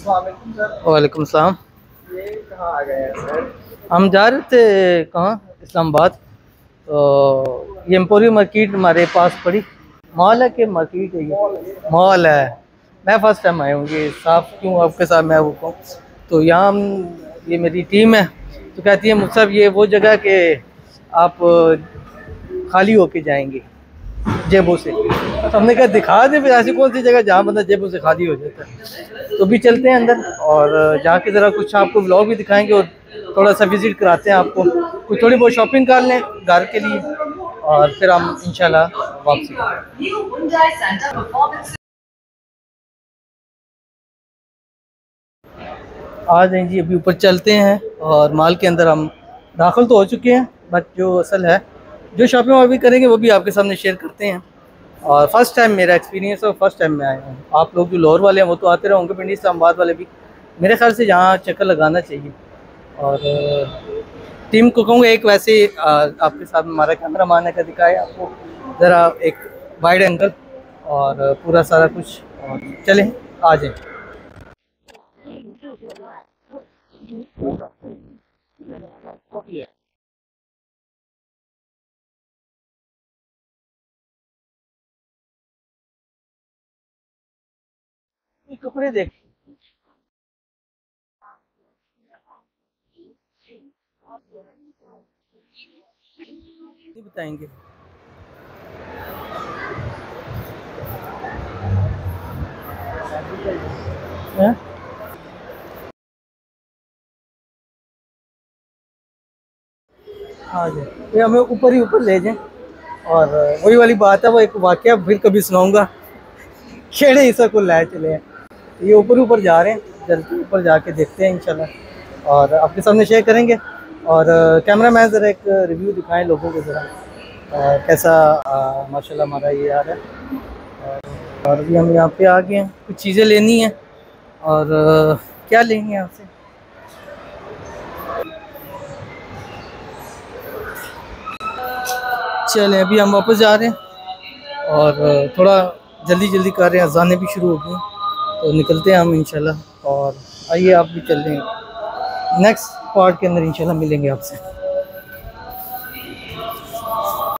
वालेकुम सलाम। ये कहाँ आ गए हैं सर? हम जा रहे थे कहाँ, इस्लामाबाद। तो ये एम्पोरियो मार्केट हमारे पास पड़ी। मॉल है कि मार्केट है? ये मॉल है। मैं फर्स्ट टाइम आया हूँ, ये साफ क्यों आपके साथ मैं वो कहूँ। तो यहाँ ये मेरी टीम है, तो कहती है मुझसे ये वो जगह कि आप खाली होके जाएंगे जेबों से। तो हमने कहा दिखा दे फिर, ऐसी कौन सी जगह जहाँ बंदा जेबों से खाली हो जाता है। तो भी चलते हैं अंदर और जाके ज़रा कुछ आपको व्लॉग भी दिखाएंगे और थोड़ा सा विज़िट कराते हैं आपको। कुछ थोड़ी बहुत शॉपिंग कर लें घर के लिए और फिर हम इंशाल्लाह वापसी आ जाएं जी। अभी ऊपर चलते हैं और माल के अंदर हम दाखिल तो हो चुके हैं, बट जो असल है जो शॉपिंग अभी करेंगे वो भी आपके सामने शेयर करते हैं। और फर्स्ट टाइम मेरा एक्सपीरियंस है, फर्स्ट टाइम मैं आया हूँ। आप लोग जो लाहौर वाले हैं वो तो आते रहे होंगे, पिंडी इस्लामाबाद वाले भी मेरे ख्याल से यहाँ चक्कर लगाना चाहिए। और टीम को कहूँगा एक वैसे आपके साथ हमारा कैमरा मैन का दिखाए आपको ज़रा एक वाइड एंगल और पूरा सारा कुछ। और चलें आ जाएँ। कपड़े देख बताएंगे। हैं? हाँ जी, ये हमें ऊपर ही ऊपर ले जाएं। और वही वाली बात है, वो एक वाकया फिर कभी सुनाऊंगा। खेड़े हिस्सा को लाए चले हैं, ये ऊपर ऊपर जा रहे हैं, जल्दी ऊपर जाके देखते हैं इंशाल्लाह और आपके सामने शेयर करेंगे। और कैमरा मैन ज़रा एक रिव्यू दिखाएं लोगों को ज़रा कैसा माशाल्लाह हमारा ये यार है। और अभी हम यहाँ पे आ गए हैं, कुछ चीज़ें लेनी हैं और क्या लेंगे यहाँ से। चलें अभी हम वापस जा रहे हैं और थोड़ा जल्दी जल्दी कर रहे हैं, अज़ानें भी शुरू हो गई, तो निकलते हैं हम इंशाल्लाह। और आइए आप भी चल रहे हैं, नेक्स्ट पार्ट के अंदर इंशाल्लाह मिलेंगे आपसे।